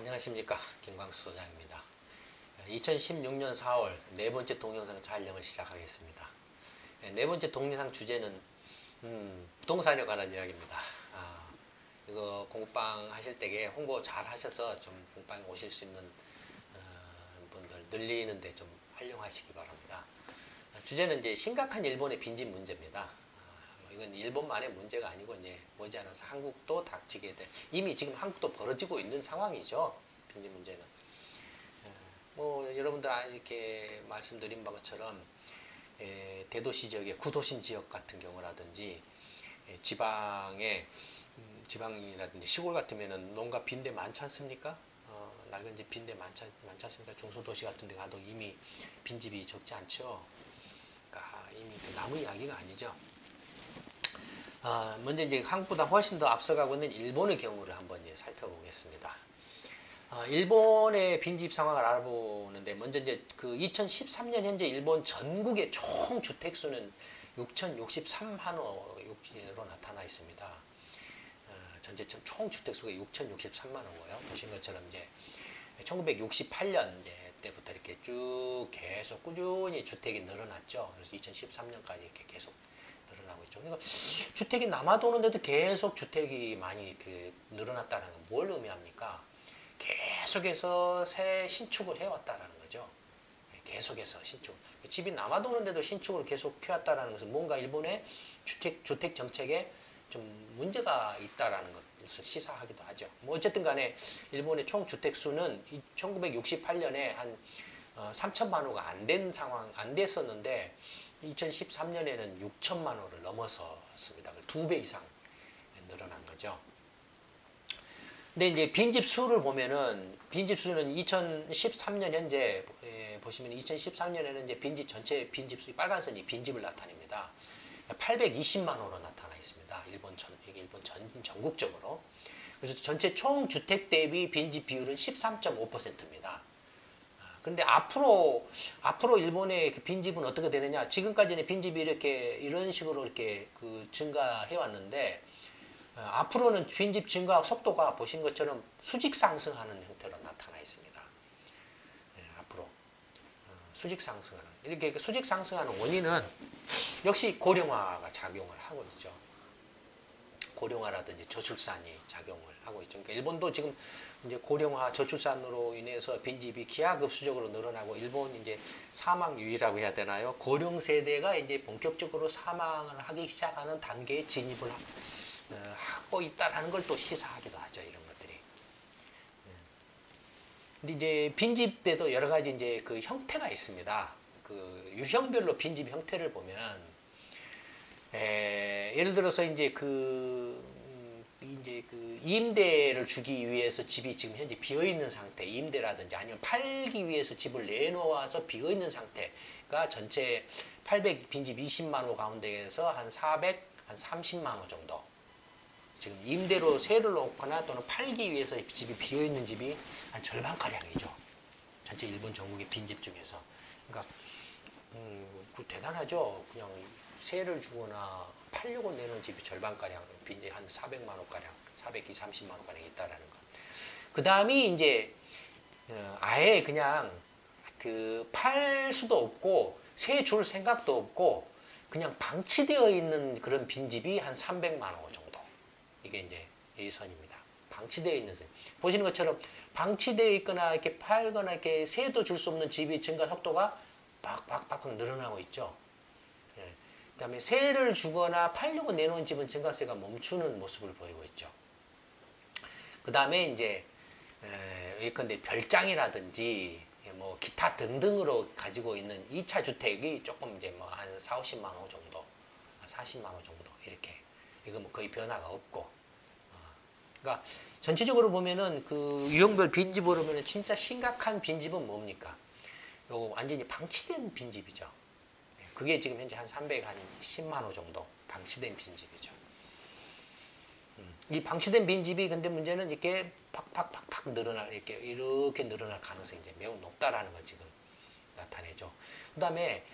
안녕하십니까, 김광수 소장입니다. 2016년 4월 네 번째 동영상 촬영을 시작하겠습니다. 네 번째 동영상 주제는 부동산에 관한 이야기입니다. 이거 공부방 하실 때에 홍보 잘 하셔서 좀 공부방에 오실 수 있는 분들 늘리는데 좀 활용하시기 바랍니다. 주제는 이제 심각한 일본의 빈집 문제입니다. 이건 일본만의 문제가 아니고 이제 머지않아서 한국도 닥치게 돼. 이미 지금 한국도 벌어지고 있는 상황이죠. 빈집 문제는. 뭐 여러분들 이렇게 말씀드린 바처럼 대도시 지역의 구도심 지역 같은 경우라든지 지방에 지방이라든지 시골 같으면은 농가 빈대 많지 않습니까? 낙연지 빈대 많지 않습니까? 중소도시 같은 데 가도 이미 빈집이 적지 않죠. 그러니까 이미 나무 이야기가 아니죠. 먼저 이제 한국보다 훨씬 더 앞서가고 있는 일본의 경우를 한번 이제 살펴보겠습니다. 일본의 빈집 상황을 알아보는데 먼저 이제 그 2013년 현재 일본 전국의 총 주택 수는 6,063만 호로 나타나 있습니다. 전체 총 주택 수가 6,063만 호고요. 보신 것처럼 이제 1968년 때부터 이렇게 쭉 계속 꾸준히 주택이 늘어났죠. 그래서 2013년까지 이렇게 계속 늘어나고 있죠. 그러니까 주택이 남아도는데도 계속 주택이 많이 늘어났다는 건 뭘 의미합니까? 계속해서 새 신축을 해왔다는 거죠. 계속해서 신축. 집이 남아도는데도 신축을 계속 해왔다는 것은 뭔가 일본의 주택 정책에 좀 문제가 있다라는 것을 시사하기도 하죠. 뭐 어쨌든 간에 일본의 총 주택 수는 1968년에 한 3천만 호가 안 됐었는데 2013년에는 6천만 호를 넘어섰습니다. 2배 이상 늘어난 거죠. 근데 이제 빈집 수를 보면은 빈집 수는 2013년 현재 보시면 2013년에는 이제 전체 빈집 수 빨간 선이 빈집을 나타냅니다. 820만 호로 나타나 있습니다. 일본 전국적으로. 그래서 전체 총 주택 대비 빈집 비율은 13.5%입니다. 그런데 앞으로 일본의 빈집은 어떻게 되느냐? 지금까지는 빈집이 이런 식으로 이렇게 증가해 왔는데 앞으로는 빈집 증가 속도가 보신 것처럼 수직 상승하는 형태로 나타나 있습니다. 앞으로 수직 상승하는 이렇게 수직 상승하는 원인은 역시 고령화가 작용을 하고 있죠. 고령화라든지 저출산이 작용을 하고 있죠. 그러니까 일본도 지금 이제 고령화 저출산으로 인해서 빈집이 기하급수적으로 늘어나고 일본 이제 사망률이라고 해야 되나요? 고령 세대가 이제 본격적으로 사망을 하기 시작하는 단계에 진입을 하고 있다라는 걸 또 시사하기도 하죠. 이런 것들이. 근데 이제 빈집에도 여러 가지 이제 그 형태가 있습니다. 그 유형별로 빈집 형태를 보면 예를 들어서 이제 이제 임대를 주기 위해서 집이 지금 현재 비어 있는 상태, 임대라든지 아니면 팔기 위해서 집을 내놓아서 비어 있는 상태가 전체 800 빈집 20만 호 가운데에서 한 30만 호 정도. 지금 임대로 세를 놓거나 또는 팔기 위해서 집이 비어 있는 집이 한 절반가량이죠. 전체 일본 전국의 빈집 중에서. 그러니까 대단하죠. 그냥 세를 주거나 팔려고 내는 집이 절반가량, 빈집 한 400만 원가량, 430만 원가량 있다라는 것. 그 다음이 이제, 아예 그냥 팔 수도 없고, 세 줄 생각도 없고, 그냥 방치되어 있는 그런 빈집이 한 300만 원 정도. 이게 이제 예선입니다. 방치되어 있는 선. 보시는 것처럼 방치되어 있거나 이렇게 팔거나 이렇게 세도 줄 수 없는 집의 증가 속도가 팍팍팍 늘어나고 있죠. 그 다음에 세를 주거나 팔려고 내놓은 집은 증가세가 멈추는 모습을 보이고 있죠. 그 다음에 이제 예컨대 별장이라든지 뭐 기타 등등으로 가지고 있는 2차 주택이 조금 이제 뭐 한 40, 50만 원 정도, 40만 원 정도 이렇게 이거 뭐 거의 변화가 없고. 그러니까 전체적으로 보면은 그 유형별 빈집으로 보면 진짜 심각한 빈집은 뭡니까? 요거 완전히 방치된 빈집이죠. 그게 지금 현재 한 310만 호 정도 방치된 빈집이죠. 이 방치된 빈집이 근데 문제는 이렇게 팍팍팍팍 이렇게 늘어날 가능성이 이제 매우 높다라는 걸 지금 나타내죠. 그 다음에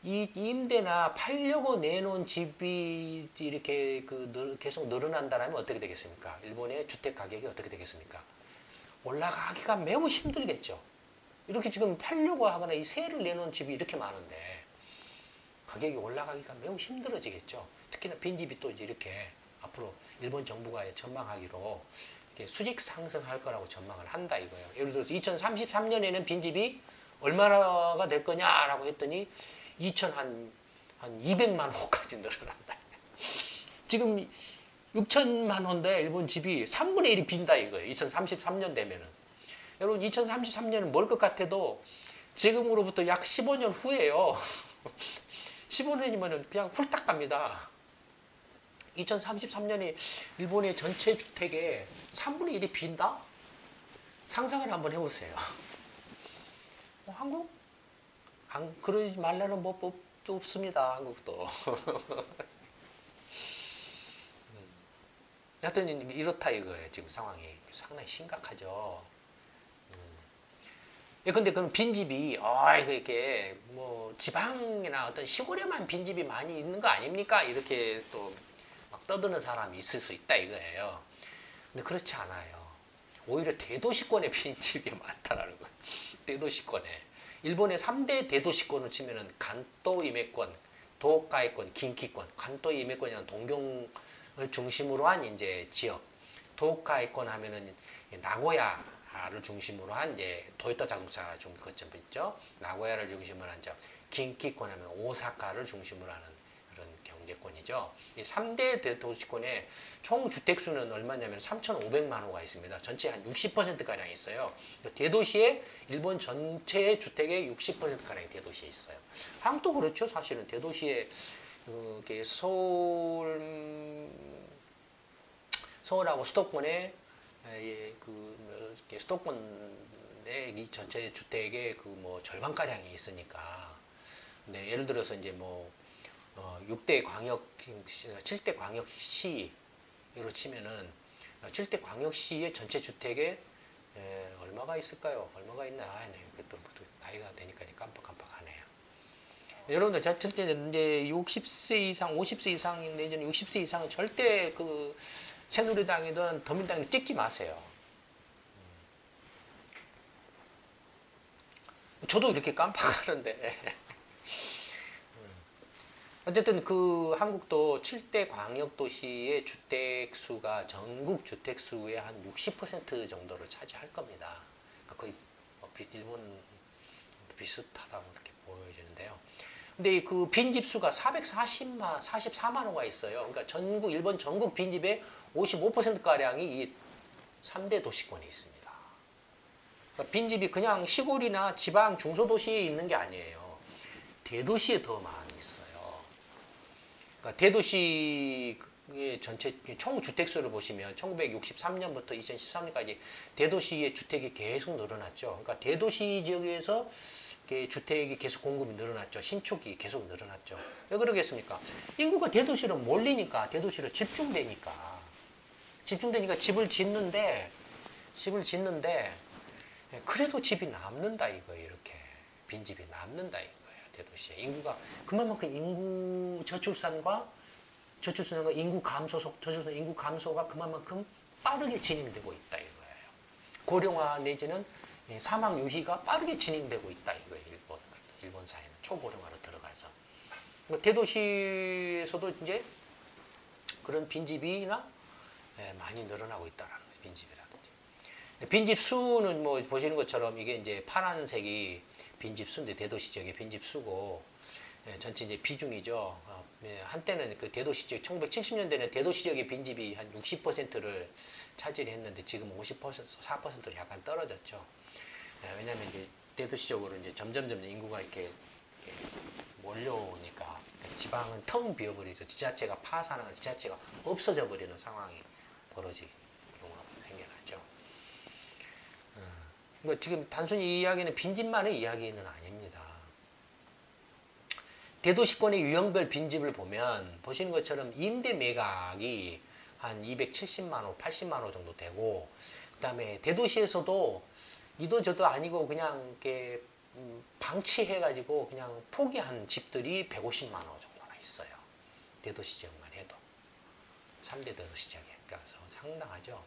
이 임대나 팔려고 내놓은 집이 이렇게 계속 늘어난다면 어떻게 되겠습니까? 일본의 주택 가격이 어떻게 되겠습니까? 올라가기가 매우 힘들겠죠. 이렇게 지금 팔려고 하거나 이 세를 내놓은 집이 이렇게 많은데 가격이 올라가기가 매우 힘들어지겠죠. 특히나 빈집이 또 이렇게 앞으로 일본 정부가 전망하기로 이렇게 수직 상승할 거라고 전망을 한다 이거예요. 예를 들어서 2033년에는 빈집이 얼마나 될 거냐라고 했더니 한 200만 호까지 늘어난다. 지금 6천만 호인데 일본 집이 3분의 1이 빈다 이거예요. 2033년 되면은. 여러분 2033년은 뭘 것 같아도 지금으로부터 약 15년 후에요. 15년이면 그냥 훌딱 갑니다. 2033년에 일본의 전체 주택의 3분의 1이 빈다? 상상을 한번 해보세요. 한국? 그러지 말라는 법도 없습니다. 한국도. 하여튼 이렇다 이거예요. 지금 상황이 상당히 심각하죠. 근데 그럼 빈집이 이게 뭐 지방이나 어떤 시골에만 빈집이 많이 있는 거 아닙니까? 이렇게 또 막 떠드는 사람이 있을 수 있다 이거예요. 근데 그렇지 않아요. 오히려 대도시권에 빈집이 많다라는 거예요. 대도시권에. 일본의 3대 대도시권을 치면은 간토 이메권, 도호카이권, 긴키권. 간토 이메권이라는 동경을 중심으로 한 이제 지역. 도호카이권 하면은 나고야를 중심으로 한 이제 도요타 자동차 좀 거점 있죠. 나고야를 중심으로 한 지역. 긴키권 하면 오사카를 중심으로 하는 그런 경제권이죠. 이 3대 대도시권의 총 주택수는 얼마냐면 3,500만 호가 있습니다. 전체 한 60%가량 있어요. 대도시에 일본 전체 주택의 60%가량이 대도시에 있어요. 한국도 그렇죠. 사실은 대도시에 서울하고 수도권에 수도권의 이 전체 주택의 절반가량이 있으니까. 네, 예를 들어서 이제 7대 광역시로 치면은 7대 광역시의 전체 주택에 얼마가 있을까요? 얼마가 있나? 네, 또 나이가 되니까 깜빡깜빡하네요. 여러분들 절대 이제 60세 이상, 50세 이상 내지는 60세 이상은 절대 새누리당이든 더민당이든 찍지 마세요. 저도 이렇게 깜빡하는데. 어쨌든 한국도 7대 광역도시의 주택수가 전국 주택수의 한 60% 정도를 차지할 겁니다. 그러니까 거의 일본 비슷하다고 이렇게 보여지는데요. 근데 빈집수가 44만 호가 있어요. 그러니까 일본 전국 빈집의 55%가량이 이 3대 도시권에 있습니다. 그러니까 빈집이 그냥 시골이나 지방 중소도시에 있는 게 아니에요. 대도시에 더 많이 있어요. 그러니까 대도시의 전체 총 주택수를 보시면 1963년부터 2013년까지 대도시의 주택이 계속 늘어났죠. 그러니까 대도시 지역에서 주택이 계속 공급이 늘어났죠. 신축이 계속 늘어났죠. 왜 그러겠습니까? 인구가 대도시로 몰리니까, 대도시로 집중되니까 집을 짓는데 그래도 집이 남는다 이거예요. 이렇게 빈집이 남는다 이거예요. 대도시에 인구가 그만큼 인구 저출산과 인구 감소가 그만큼 빠르게 진행되고 있다 이거예요. 고령화 내지는 사망 유희가 빠르게 진행되고 있다 이거예요. 일본 사회는 초고령화로 들어가서 대도시에서도 이제 그런 빈집이나 많이 늘어나고 있다라는 거예요. 빈집이라든지. 빈집 수는 보시는 것처럼 이게 이제 파란색이 빈집 수인데 대도시 지역의 빈집 수고 전체 이제 비중이죠. 한때는 대도시 지역 1970년대는 대도시 지역의 빈집이 한 60%를 차지했는데 지금 54%로 약간 떨어졌죠. 왜냐하면 이제 대도시적으로 이제 점점 인구가 이렇게 몰려오니까 지방은 텅 비어버리죠. 지자체가 파산하고 지자체가 없어져 버리는 상황이 벌어지는 경우가 생겨나죠. 그러니까 지금 단순히 이 이야기는 빈집만의 이야기는 아닙니다. 대도시권의 유형별 빈집을 보면 보시는 것처럼 임대 매각이 한 270만 호, 80만 호 정도 되고 그다음에 대도시에서도 이도 저도 아니고 그냥 이렇게 방치해가지고 그냥 포기한 집들이 150만 호 정도나 있어요. 대도시 지역만 해도 3대 대도시 지역에 그래서 상당하죠.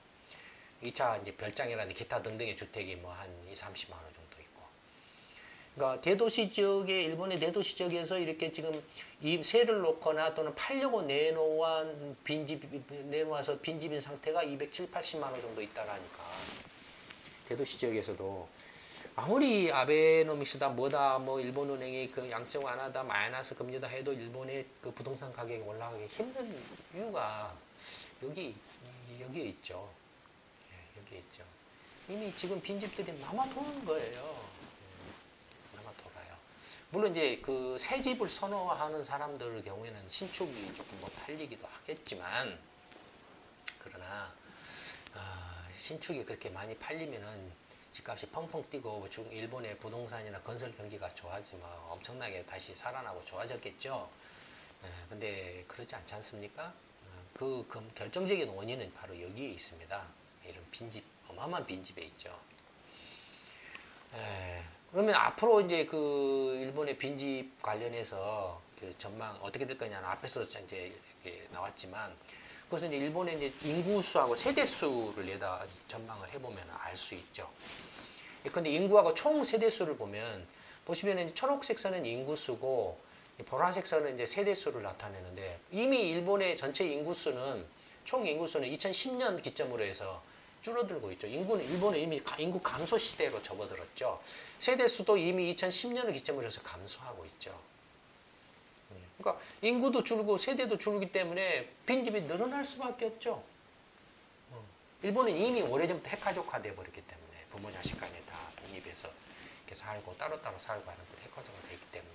2차 이제 별장이라든지 기타 등등의 주택이 뭐 한 2, 30만 원 정도 있고. 그러니까 대도시 지역에 일본의 대도시 지역에서 이렇게 지금 이 세를 놓거나 또는 팔려고 내놓아서 빈집인 상태가 270, 80만 원 정도 있다라니까. 대도시 지역에서도 아무리 아베노믹스다 뭐다 뭐 일본은행이 그 양적 완화다 마이너스 금리다 해도 일본의 그 부동산 가격이 올라가기 힘든 이유가 여기에 있죠. 예, 여기에 있죠. 이미 지금 빈집들이 남아 도는 거예요. 남아 돌아요. 물론 이제 그 새 집을 선호하는 사람들의 경우에는 신축이 조금 뭐 팔리기도 하겠지만, 그러나 신축이 그렇게 많이 팔리면은 집값이 펑펑 뛰고 일본의 부동산이나 건설 경기가 좋아지면 엄청나게 다시 살아나고 좋아졌겠죠. 근데 그렇지 않지 않습니까? 그 결정적인 원인은 바로 여기에 있습니다. 이런 빈집, 어마어마한 빈집에 있죠. 그러면 앞으로 이제 그 일본의 빈집 관련해서 그 전망 어떻게 될 거냐는 앞에서 이제 이렇게 나왔지만, 그것은 이제 일본의 이제 인구수하고 세대수를 내다 전망을 해보면 알 수 있죠. 근데 인구하고 총 세대수를 보시면 초록색 선은 인구수고 보라색 선은 이제 세대수를 나타내는데, 이미 일본의 전체 인구수는 총 인구수는 2010년 기점으로 해서 줄어들고 있죠. 일본은 이미 인구 감소 시대로 접어들었죠. 세대수도 이미 2010년을 기점으로 해서 감소하고 있죠. 그러니까 인구도 줄고 세대도 줄기 때문에 빈집이 늘어날 수밖에 없죠. 일본은 이미 오래전부터 핵가족화 돼 버렸기 때문에 부모 자식 간에 다 독립해서 이렇게 살고 따로따로 살고 하는 그 핵가족화 되기 때문에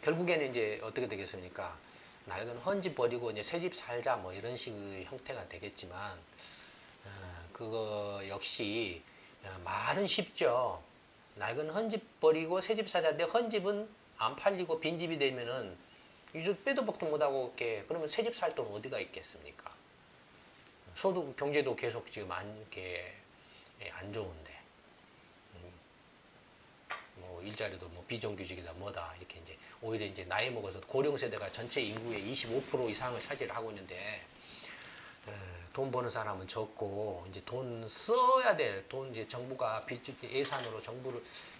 결국에는 이제 어떻게 되겠습니까? 낡은 헌집 버리고 이제 새집 살자 뭐 이런 식의 형태가 되겠지만, 그거 역시 말은 쉽죠. 낡은 헌집 버리고 새집 사자인데 헌집은 안 팔리고 빈집이 되면은 이제 빼도 박도 못하고 이렇게 그러면 새집 살 돈 어디가 있겠습니까? 소득 경제도 계속 지금 안 좋은데, 뭐 일자리도 뭐 비정규직이다 뭐다 이렇게 이제 오히려 이제 나이 먹어서 고령 세대가 전체 인구의 25% 이상을 차지하고 있는데, 돈 버는 사람은 적고 이제 돈 써야 될 돈 이제 정부가 예산으로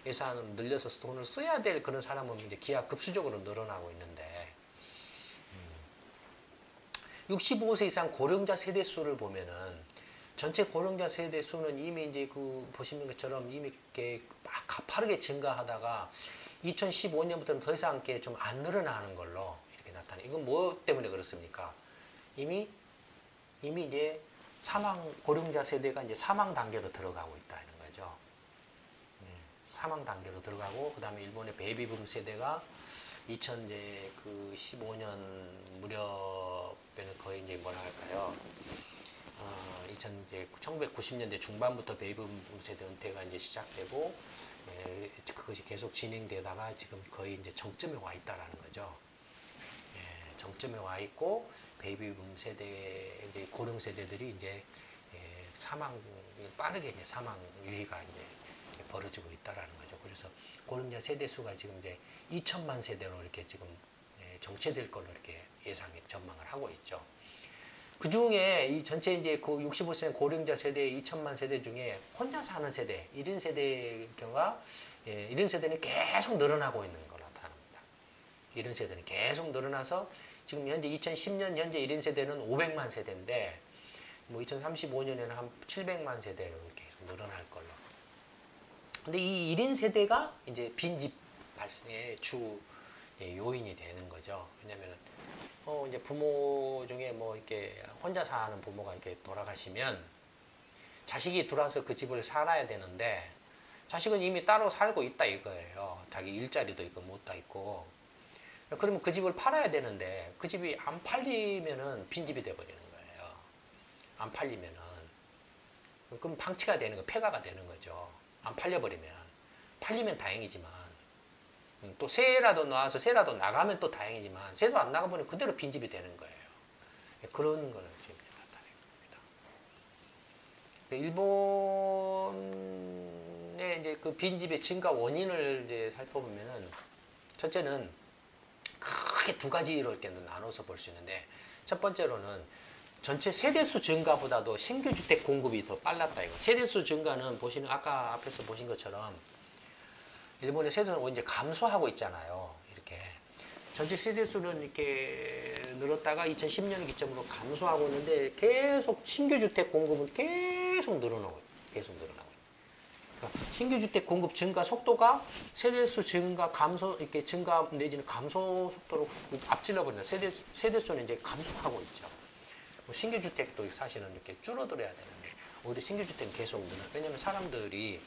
예산을 늘려서 돈을 써야 될 그런 사람은 이제 기하급수적으로 늘어나고 있는데, 65세 이상 고령자 세대 수를 보면은 전체 고령자 세대 수는 이미 이제 그 보시는 것처럼 이미 이렇게 막 가파르게 증가하다가 2015년부터는 더 이상 이렇게 좀 안 늘어나는 걸로 이렇게 나타나. 이건 뭐 때문에 그렇습니까? 이미 이제 고령자 세대가 이제 사망 단계로 들어가고 있다는 거죠. 사망 단계로 들어가고, 그 다음에 일본의 베이비붐 세대가 2015년 무렵에는 거의 이제 뭐라 할까요? 1990년대 중반부터 베이비붐 세대 은퇴가 이제 시작되고, 그것이 계속 진행되다가 지금 거의 이제 정점에 와 있다라는 거죠. 정점에 와 있고, 베이비붐 세대, 이제 고령 세대들이 이제 빠르게 이제 사망 유의가 이제 벌어지고 있다라는 거죠. 그래서 고령자 세대 수가 지금 이제 2천만 세대로 이렇게 지금 정체될 걸로 이렇게 전망을 하고 있죠. 그 중에 이 전체 이제 그 65세 고령자 세대 2천만 세대 중에 혼자 사는 세대, 1인 세대의 경우가 1인 세대는 계속 늘어나고 있는 걸로 나타납니다. 1인 세대는 계속 늘어나서 지금 현재 2010년 현재 1인 세대는 500만 세대인데, 뭐 2035년에는 한 700만 세대로 이렇게 계속 늘어날 걸로. 근데 이 1인 세대가 이제 빈집 발생의 주 요인이 되는 거죠. 왜냐면은 이제 부모 중에 뭐 이렇게 혼자 사는 부모가 이렇게 돌아가시면 자식이 들어와서 그 집을 살아야 되는데, 자식은 이미 따로 살고 있다 이거예요. 자기 일자리도 있고 못다 있고. 그러면 그 집을 팔아야 되는데 그 집이 안 팔리면은 빈집이 돼버리는 거예요. 안 팔리면은. 그럼 방치가 되는 거, 폐가가 되는 거죠. 안 팔려버리면. 팔리면 다행이지만, 또 새라도 나가면 또 다행이지만, 새도 안 나가버리면 그대로 빈집이 되는 거예요. 그런 걸 지금 나타내는 겁니다. 일본의 이제 그 빈집의 증가 원인을 이제 살펴보면은, 첫째는 크게 두 가지로 이렇게 나눠서 볼 수 있는데, 첫 번째로는 전체 세대수 증가보다도 신규 주택 공급이 더 빨랐다 이거. 세대수 증가는 보시는 아까 앞에서 보신 것처럼 일본의 세대수는 이제 감소하고 있잖아요. 이렇게 전체 세대수는 이렇게 늘었다가 2010년 기점으로 감소하고 있는데 계속 신규 주택 공급은 계속 늘어나고 있어요. 계속 늘어나고. 그러니까 신규 주택 공급 증가 속도가 세대수 증가 감소 이렇게 증가 내지는 감소 속도로 앞질러 버린다. 세대수는 이제 감소하고 있죠. 신규 주택도 사실은 이렇게 줄어들어야 되는데 오히려 신규 주택은 계속 늘어나. 왜냐하면 사람들이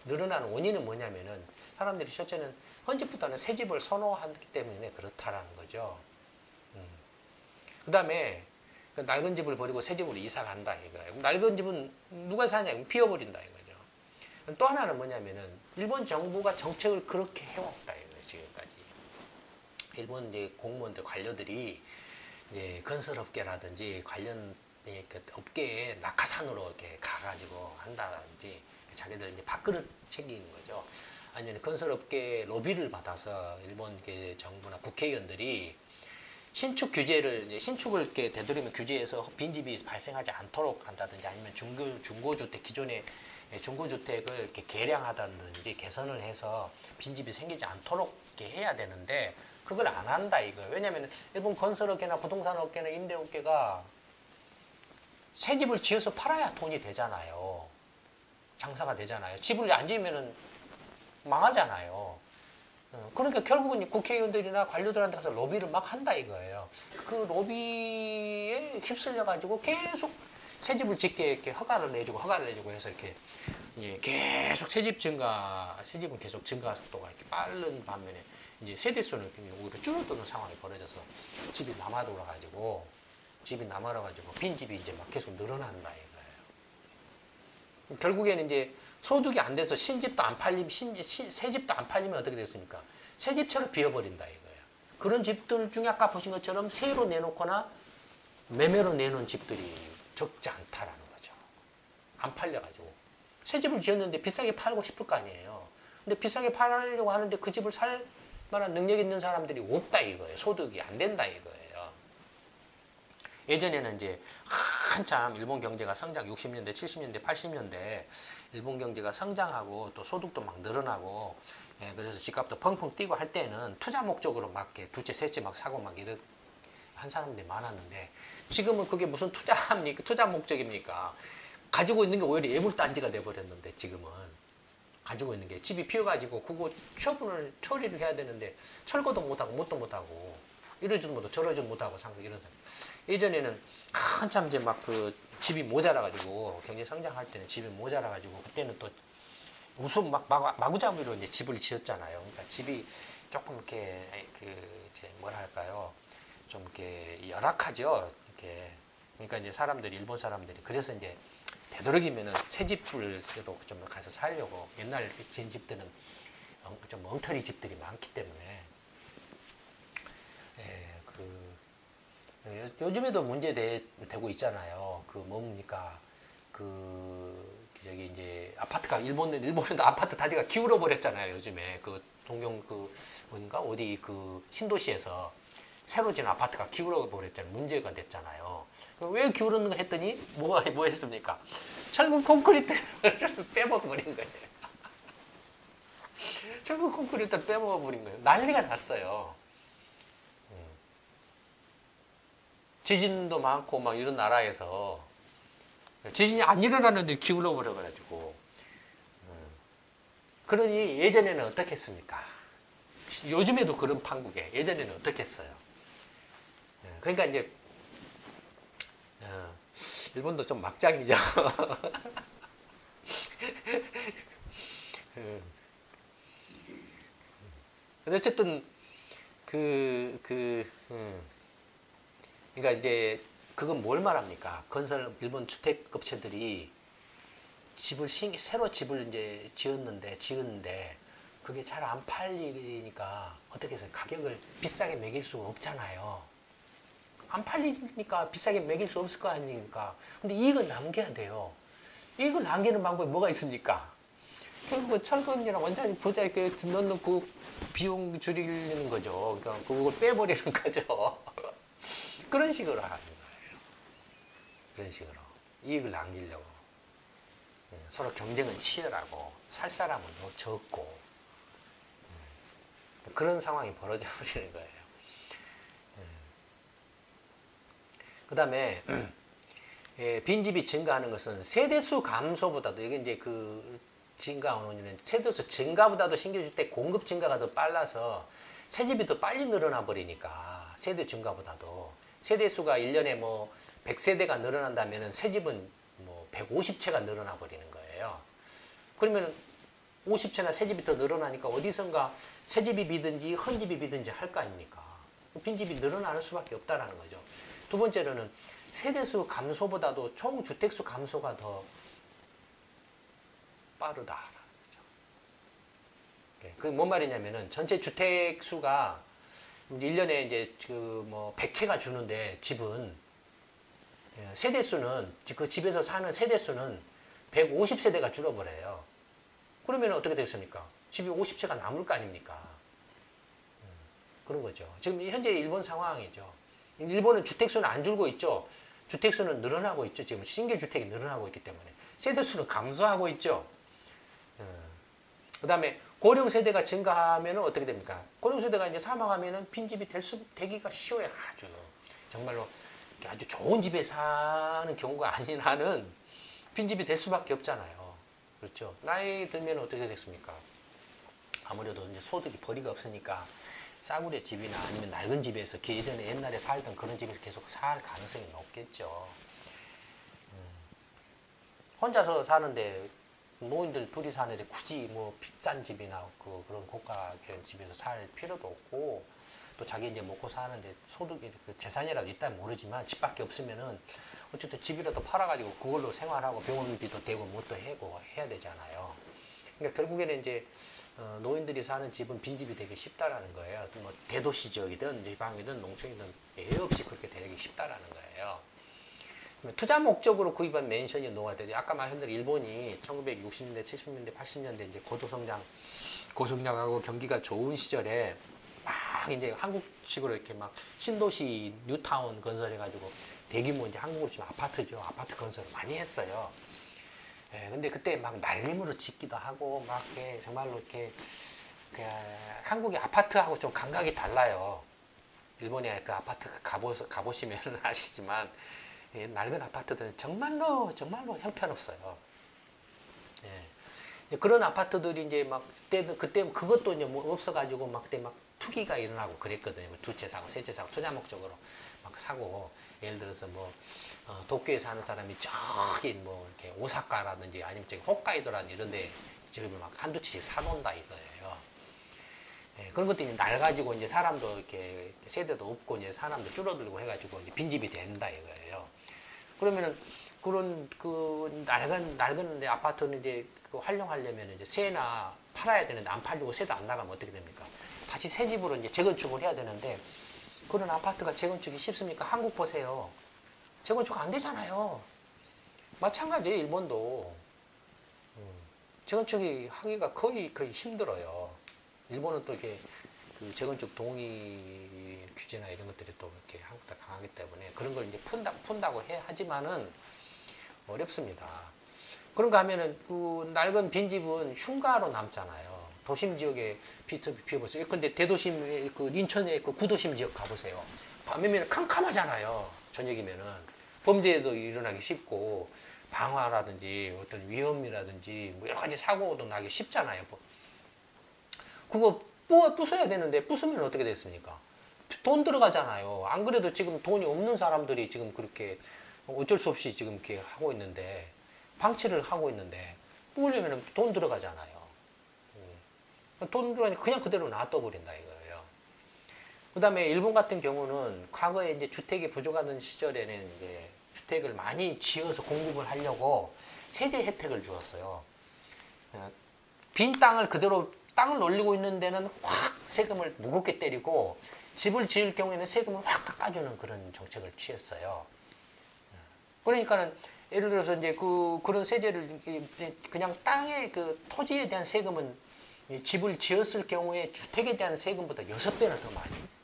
늘어나는 원인은 뭐냐면은 사람들이 첫째는 헌집보다는 새집을 선호하기 때문에 그렇다라는 거죠. 그다음에 그 낡은 집을 버리고 새 집으로 이사 간다 이거예요. 낡은 집은 누가 사냐? 비워버린다 이거죠. 또 하나는 뭐냐면은 일본 정부가 정책을 그렇게 해왔다 이거예요. 지금까지 일본 이제 공무원들 관료들이 이제 건설업계라든지 관련 그 업계에 낙하산으로 이렇게 가가지고 한다든지 자기들 이제 밥그릇 챙기는 거죠. 아니면 건설업계 로비를 받아서 일본 정부나 국회의원들이 신축 규제를 이제 신축을 이렇게 되도록이면 규제해서 빈집이 발생하지 않도록 한다든지 아니면 중고주택 기존의 중고주택을 이렇게 개량하다든지 개선을 해서 빈집이 생기지 않도록 이렇게 해야 되는데 그걸 안 한다 이거예요. 왜냐하면 일본 건설업계나 부동산업계나 임대업계가 새 집을 지어서 팔아야 돈이 되잖아요. 장사가 되잖아요. 집을 안 지으면은 망하잖아요. 그러니까 결국은 국회의원들이나 관료들한테 가서 로비를 막 한다 이거예요. 그 로비에 휩쓸려 가지고 계속 새 집을 짓게 이렇게 허가를 내주고 해서 이렇게 계속 새집 증가, 새집은 계속 증가 속도가 이렇게 빠른 반면에 이제 세대수는 오히려 줄어드는 상황이 벌어져서 집이 남아가지고 빈집이 이제 막 계속 늘어난다 이거예요. 결국에는 이제 소득이 안 돼서 신집도 안 팔리면 새 집도 안 팔리면 어떻게 됐습니까? 새 집처럼 비어버린다 이거예요. 그런 집들 중에 아까 보신 것처럼 세로 내놓거나 매매로 내놓은 집들이 적지 않다라는 거죠. 안 팔려가지고 새 집을 지었는데 비싸게 팔고 싶을 거 아니에요. 근데 비싸게 팔려고 하는데 그 집을 살 만한 능력 있는 사람들이 없다 이거예요. 소득이 안 된다 이거예요. 예전에는 이제 한참 일본 경제가 성장 60년대, 70년대, 80년대 일본 경제가 성장하고 또 소득도 막 늘어나고 그래서 집값도 펑펑 뛰고 할 때는 투자 목적으로 막 이렇게 둘째, 셋째 막 사고 막 이런 한 사람들이 많았는데 지금은 그게 무슨 투자 목적입니까? 가지고 있는 게 오히려 예물단지가 돼버렸는데 지금은 가지고 있는 게 집이 비어가지고 그거 처리를 해야 되는데 철거도 못하고 뭣도 못하고 이러지도 못하고 저러지도 못하고 이런 예전에는 한참 이제 막 그 집이 모자라가지고 경제 성장할 때는 집이 모자라가지고 그때는 또 우선 막 마구잡이로 이제 집을 지었잖아요. 그러니까 집이 조금 이렇게 이제 뭐랄까요 좀 이렇게 열악하죠. 이렇게 그러니까 이제 일본 사람들이 그래서 이제 되도록이면은 새 집을 좀 가서 살려고 옛날 지은 집들은 좀 엉터리 집들이 많기 때문에 요즘에도 문제되고 있잖아요. 그 뭡니까 여기 이제 아파트가 일본에도 아파트 단지가 기울어 버렸잖아요. 요즘에 그 동경 뭔가 어디 신도시에서 새로 지은 아파트가 기울어 버렸잖아요. 문제가 됐잖아요. 왜 기울었는가 했더니 뭐 했습니까? 철근 콘크리트를 빼먹어버린 거예요. 철근 콘크리트를 빼먹어버린 거예요. 난리가 났어요. 지진도 많고 막 이런 나라에서 지진이 안 일어나는데 기울어 버려가지고 그러니 예전에는 어떻게 했습니까? 요즘에도 그런 판국에 예전에는 어떻게 했어요? 그러니까 이제 일본도 좀 막장이죠. 근데 어쨌든 그러니까 이제 그건 뭘 말합니까? 일본 주택업체들이 새로 집을 이제 지었는데 그게 잘 안 팔리니까 어떻게 해서 가격을 비싸게 매길 수가 없잖아요. 안 팔리니까 비싸게 매길 수 없을 거 아닙니까? 근데 이익은 남겨야 돼요. 이익을 남기는 방법이 뭐가 있습니까? 결국은 철근이랑 원자재 부자에 넣는 그 비용 줄이는 거죠. 그러니까 그걸 빼버리는 거죠. 그런 식으로 하는 거예요. 그런 식으로 이익을 남기려고 서로 경쟁은 치열하고 살 사람은 적고 그런 상황이 벌어져 버리는 거예요. 그 다음에 빈집이 증가하는 것은 세대수 감소보다도 이게 이제 그 증가하는 세대수 증가보다도 신규주택 공급 증가가 더 빨라서 새집이 더 빨리 늘어나 버리니까 세대 증가보다도 세대수가 1년에 뭐 100세대가 늘어난다면 새집은 뭐 150채가 늘어나 버리는 거예요. 그러면 50채나 새집이 더 늘어나니까 어디선가 새집이 비든지 헌집이 비든지 할 거 아닙니까? 빈집이 늘어나는 수밖에 없다라는 거죠. 두 번째로는 세대수 감소보다도 총 주택수 감소가 더 빠르다라는 거죠. 그게 뭔 말이냐면은 전체 주택 수가 1년에 이제 그 뭐 100채가 주는데 집은 세대수는 그 집에서 사는 세대수는 150세대가 줄어버려요. 그러면 어떻게 됐습니까? 집이 50채가 남을 거 아닙니까? 그런 거죠. 지금 현재 일본 상황이죠. 일본은 주택수는 안 줄고 있죠. 주택수는 늘어나고 있죠. 지금 신규 주택이 늘어나고 있기 때문에 세대수는 감소하고 있죠. 그 다음에 고령 세대가 증가하면 어떻게 됩니까? 고령 세대가 이제 사망하면은 빈집이 되기가 쉬워요. 아주 정말로 아주 좋은 집에 사는 경우가 아닌 한은 빈집이 될 수밖에 없잖아요. 그렇죠? 나이 들면 어떻게 됐습니까? 아무래도 이제 소득이 벌이가 없으니까 싸구려 집이나 아니면 낡은 집에서 예전에 옛날에 살던 그런 집에서 계속 살 가능성이 높겠죠. 혼자서 사는데 노인들 둘이 사는데 굳이 뭐 비싼 집이나 그런 고가 집에서 살 필요도 없고 또 자기 이제 먹고 사는데 소득이 재산이라도 있다면 모르지만 집밖에 없으면은 어쨌든 집이라도 팔아가지고 그걸로 생활하고 병원비도 되고 뭣도 하고 해야 되잖아요. 그러니까 결국에는 이제 노인들이 사는 집은 빈집이 되기 쉽다라는 거예요. 뭐 대도시 지역이든 지방이든 농촌이든 예외 없이 그렇게 되기 쉽다라는 거예요. 투자 목적으로 구입한 맨션이 노화되죠. 아까 말한 대로 일본이 1960년대, 70년대, 80년대 이제 고성장하고 경기가 좋은 시절에 막 이제 한국식으로 이렇게 막 신도시 뉴타운 건설해가지고 대규모 이제 한국으로 치면 아파트죠. 아파트 건설을 많이 했어요. 예, 근데 그때 막 날림으로 짓기도 하고 막 이렇게 정말로 이렇게 한국의 아파트하고 좀 감각이 달라요. 일본의 그 아파트 가보시면 아시지만 낡은 아파트들은 정말로 형편없어요. 예. 그런 아파트들이 이제 막 그때 그것도 이제 뭐 없어가지고 막 그때 막 투기가 일어나고 그랬거든요. 두 채 사고 세 채 사고 투자 목적으로 막 사고 예를 들어서 뭐 도쿄에 사는 사람이 저기 뭐 이렇게 오사카라든지 아니면 저기 홋카이도라든지 이런데 지금 막 한두 채씩 사놓는다 이거예요. 예, 그런 것들이 낡아지고 이제 사람도 이렇게 세대도 없고 이제 사람도 줄어들고 해가지고 이제 빈집이 된다 이거예요. 그러면은 그런 그 낡은 아파트는 이제 그 활용하려면 이제 새나 팔아야 되는데 안 팔리고 새도 안 나가면 어떻게 됩니까? 다시 새 집으로 이제 재건축을 해야 되는데 그런 아파트가 재건축이 쉽습니까? 한국 보세요. 재건축 안 되잖아요. 마찬가지예요, 일본도. 재건축이 하기가 거의 힘들어요. 일본은 또 이렇게 그 재건축 동의 규제나 이런 것들이 또 이렇게 한국보다 강하기 때문에 그런 걸 이제 푼다고 하지만은 어렵습니다. 그런가 하면은 그 낡은 빈집은 흉가로 남잖아요. 도심 지역에 비춰보세요. 근데 대도심, 그 인천의 그 구도심 지역 가보세요. 밤이면 캄캄하잖아요. 저녁이면은. 범죄도 일어나기 쉽고, 방화라든지 어떤 위험이라든지 뭐 여러 가지 사고도 나기 쉽잖아요. 그거 부숴야 되는데 부수면 어떻게 됐습니까? 돈 들어가잖아요. 안 그래도 지금 돈이 없는 사람들이 지금 그렇게 어쩔 수 없이 지금 이렇게 하고 있는데, 방치를 하고 있는데, 부으려면 돈 들어가잖아요. 돈 들어가니까 그냥 그대로 놔둬버린다 이거예요. 그 다음에 일본 같은 경우는 과거에 이제 주택이 부족하던 시절에는 이제 주택을 많이 지어서 공급을 하려고 세제 혜택을 주었어요. 빈 땅을 그대로 땅을 놀리고 있는 데는 확 세금을 무겁게 때리고 집을 지을 경우에는 세금을 확 깎아주는 그런 정책을 취했어요. 그러니까는 예를 들어서 이제 그런 세제를 그냥 땅에 그 토지에 대한 세금은 집을 지었을 경우에 주택에 대한 세금보다 6배나 더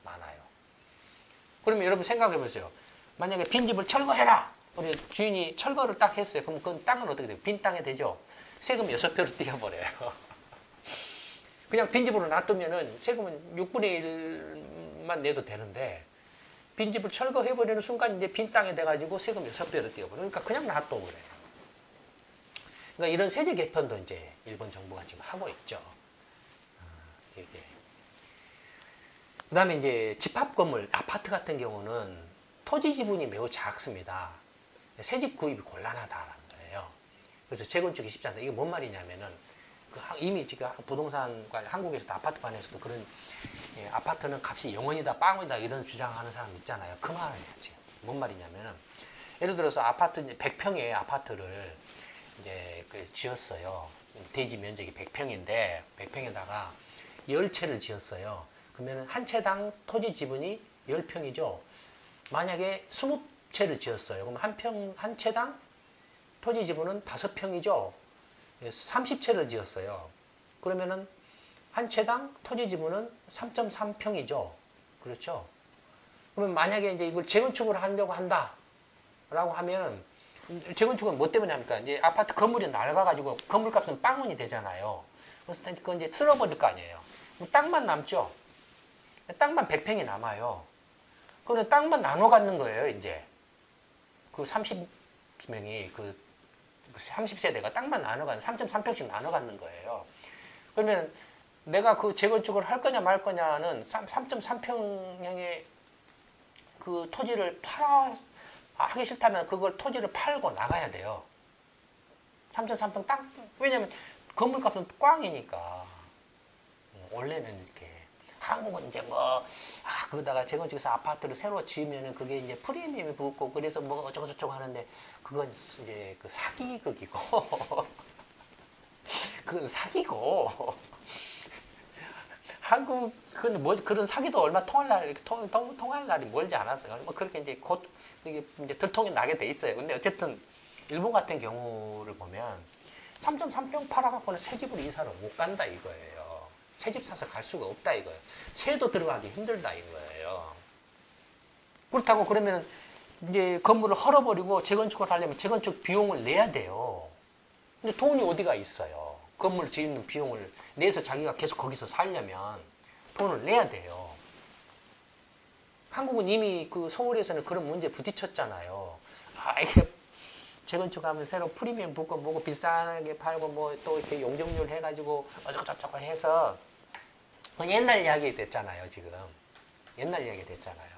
많아요. 그러면 여러분 생각해 보세요. 만약에 빈집을 철거해라. 우리 주인이 철거를 딱 했어요. 그럼 그 땅은 어떻게 돼요? 빈 땅에 되죠? 세금 6배로 띄어버려요. 그냥 빈집으로 놔두면은 세금은 6분의 1만 내도 되는데, 빈집을 철거해버리는 순간 이제 빈 땅에 돼가지고 세금 6배로 띄어버려요. 그러니까 그냥 놔둬버려요. 그러니까 이런 세제 개편도 이제 일본 정부가 지금 하고 있죠. 그 다음에 이제 집합 건물, 아파트 같은 경우는 토지 지분이 매우 작습니다. 새집 구입이 곤란하다는 거예요. 그래서 재건축이 쉽지 않다. 이게 뭔 말이냐면은, 이미 지금 부동산 관, 한국에서도 아파트 관에서도 그런, 아파트는 값이 영원이다, 빵원이다, 이런 주장하는 사람 있잖아요. 그 말이에요, 지금. 뭔 말이냐면은, 예를 들어서 아파트, 100평의 아파트를 이제 지었어요. 대지 면적이 100평인데, 100평에다가 10채를 지었어요. 그러면 한 채당 토지 지분이 10평이죠. 만약에 20채를 지었어요. 그럼 한 채당 토지 지분은 5평이죠. 30채를 지었어요. 그러면은 한 채당 토지 지분은 3.3평이죠. 그렇죠? 그러면 만약에 이제 이걸 재건축을 하려고 한다. 라고 하면, 재건축은 뭐 때문에 합니까? 이제 아파트 건물이 낡아가지고 건물값은 빵원이 되잖아요. 그래서 그건 이제 쓸어버릴 거 아니에요. 그럼 땅만 남죠? 땅만 100평이 남아요. 그럼 땅만 나눠 갖는 거예요, 이제. 그 30명이, 그 30세대가 땅만 나눠 갖는, 3.3평씩 나눠 갖는 거예요. 그러면 내가 그 재건축을 할 거냐 말 거냐는 3.3평형의 그 토지를 하기 싫다면 그걸 토지를 팔고 나가야 돼요. 3.3평 땅, 왜냐면 건물값은 꽝이니까. 원래는 이렇게. 한국은 이제 그거다가 재건축해서 아파트를 새로 지으면은 그게 이제 프리미엄이 붙고 그래서 뭐 어쩌고저쩌고 하는데 그건 이제 그 사기극이고. 그건 사기고. 한국은 뭐 그런 사기도 얼마 통할 날이 멀지 않았어요. 뭐 그렇게 이제 곧 이게 이제 들통이 나게 돼 있어요. 근데 어쨌든 일본 같은 경우를 보면 3.3평 팔아갖고는 새 집으로 이사를 못 간다 이거예요. 새 집 사서 갈 수가 없다 이거예요. 새도 들어가기 힘들다 이거예요. 그렇다고 그러면 이제 건물을 헐어버리고 재건축을 하려면 재건축 비용을 내야 돼요. 근데 돈이 어디가 있어요? 건물 짓는 비용을 내서 자기가 계속 거기서 살려면 돈을 내야 돼요. 한국은 이미 그 서울에서는 그런 문제에 부딪혔잖아요. 이게 재건축하면 새로 프리미엄 붙고 뭐고 비싸게 팔고 뭐 또 이렇게 용적률 해가지고 어쩌고저쩌고 해서 옛날 이야기 됐잖아요, 지금. 옛날 이야기 됐잖아요.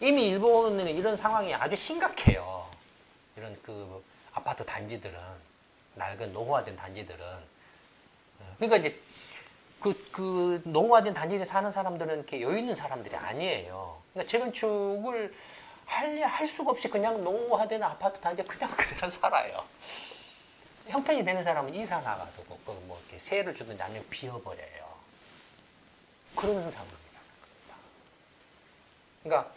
이미 일본은 이런 상황이 아주 심각해요. 이런 그 아파트 단지들은, 낡은 노후화된 단지들은. 그러니까 이제 그 노후화된 단지에 사는 사람들은 이렇게 여유 있는 사람들이 아니에요. 그러니까 재건축을 할 수가 없이 그냥 노후화된 아파트 단지에 그냥 그대로 살아요. 형편이 되는 사람은 이사 나가도 뭐 이렇게 세를 주든지 아니면 비워버려요. 그런 상황입니다. 그러니까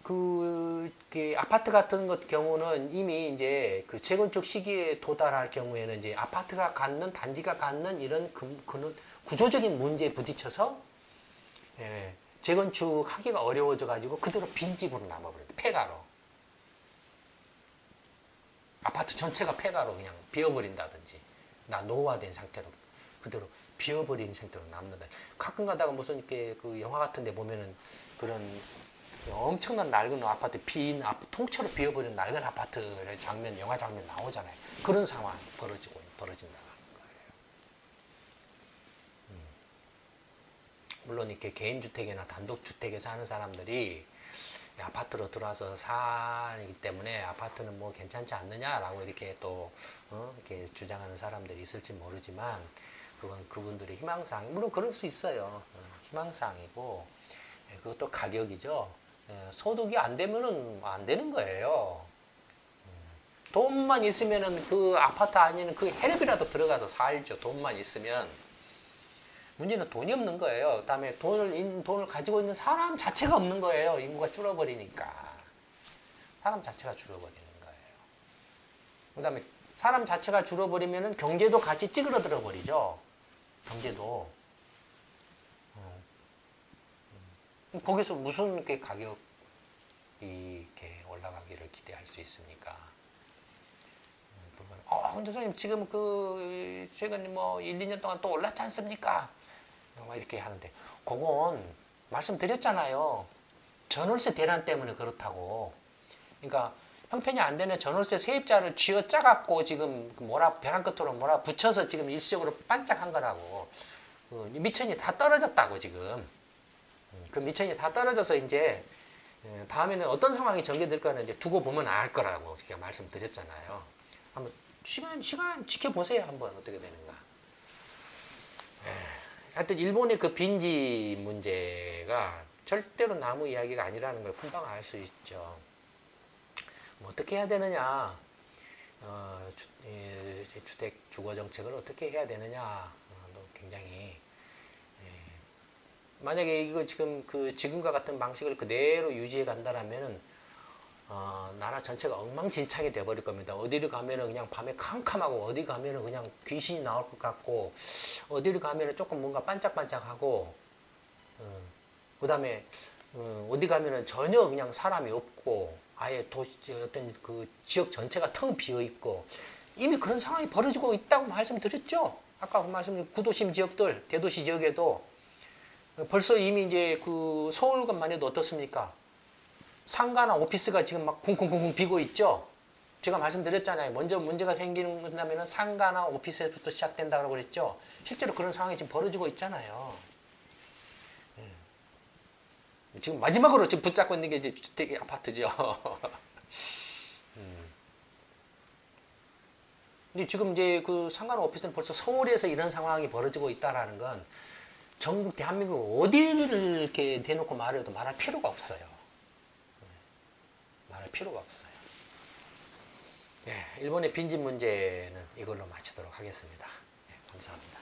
그 아파트 같은 것 경우는 이미 이제 그 재건축 시기에 도달할 경우에는 이제 아파트가 갖는 단지가 갖는 이런 구조적인 문제에 부딪혀서 재건축하기가 어려워져 가지고 그대로 빈집으로 남아버려요. 폐가로. 아파트 전체가 폐가로 그냥 비어버린다든지 노후화된 상태로 그대로 비어버린 상태로 남는다. 가끔 가다가 무슨 이렇게 그 영화 같은 데 보면은 그런 엄청난 낡은 아파트, 통째로 비어버린 낡은 아파트 장면, 영화 장면 나오잖아요. 그런 상황이 벌어진다는 거예요. 물론 이렇게 개인주택이나 단독주택에 사는 사람들이 아파트로 들어와서 살기 때문에 아파트는 뭐 괜찮지 않느냐라고 이렇게 또 이렇게 주장하는 사람들이 있을지 모르지만 그건 그분들의 희망사항. 물론 그럴 수 있어요. 희망사항이고 그것도 가격이죠. 소득이 안 되면은 안 되는 거예요. 돈만 있으면은 그 아파트 안에는 그 헬업이라도 들어가서 살죠. 돈만 있으면. 문제는 돈이 없는 거예요. 그다음에 돈을 가지고 있는 사람 자체가 없는 거예요. 인구가 줄어버리니까. 사람 자체가 줄어버리는 거예요. 그다음에 사람 자체가 줄어버리면은 경제도 같이 찌그러들어 버리죠. 경제도. 거기서 무슨 게 가격이 이렇게 올라가기를 기대할 수 있습니까? 근데 선생님 지금 최근 뭐 1, 2년 동안 또 올랐지 않습니까? 이렇게 하는데 그건 말씀드렸잖아요. 전월세 대란 때문에 그렇다고. 그러니까 형편이 안 되는 전월세 세입자를 쥐어짜갖고 지금 벼랑 끝으로 붙여서 지금 일시적으로 반짝한 거라고. 미천이 다 떨어졌다고 지금. 그 미천이 다 떨어져서 이제 다음에는 어떤 상황이 전개될까는 이제 두고 보면 알 거라고 제가 말씀드렸잖아요. 한번 시간 지켜보세요. 한번 어떻게 되는가. 하여튼 일본의 그 빈지 문제가 절대로 나무 이야기가 아니라는 걸 금방 알 수 있죠. 뭐 어떻게 해야 되느냐, 주택 주거 정책을 어떻게 해야 되느냐, 굉장히 만약에 이거 지금과 같은 방식을 그대로 유지해 간다라면은 나라 전체가 엉망진창이 돼버릴 겁니다. 어디를 가면은 그냥 밤에 캄캄하고, 어디 가면은 그냥 귀신이 나올 것 같고, 어디를 가면은 조금 뭔가 반짝반짝하고, 그 다음에 어디 가면은 전혀 그냥 사람이 없고, 아예 어떤 그 지역 전체가 텅 비어 있고, 이미 그런 상황이 벌어지고 있다고 말씀드렸죠. 아까 말씀드린 구도심 지역들, 대도시 지역에도 벌써 이미 이제 그 서울것만 해도 어떻습니까? 상가나 오피스가 지금 막 쿵쿵쿵쿵 비고 있죠. 제가 말씀드렸잖아요. 먼저 문제가 생기는 상가나 오피스부터 시작된다고 그랬죠. 실제로 그런 상황이 지금 벌어지고 있잖아요. 지금 마지막으로 지금 붙잡고 있는 게 이제 주택 아파트죠. 근데 지금 이제 그 상가나 오피스는 벌써 서울에서 이런 상황이 벌어지고 있다라는 건 전국 대한민국 어디를 이렇게 대놓고 말해도 말할 필요가 없어요. 말할 필요가 없어요. 예, 일본의 빈집 문제는 이걸로 마치도록 하겠습니다. 예, 감사합니다.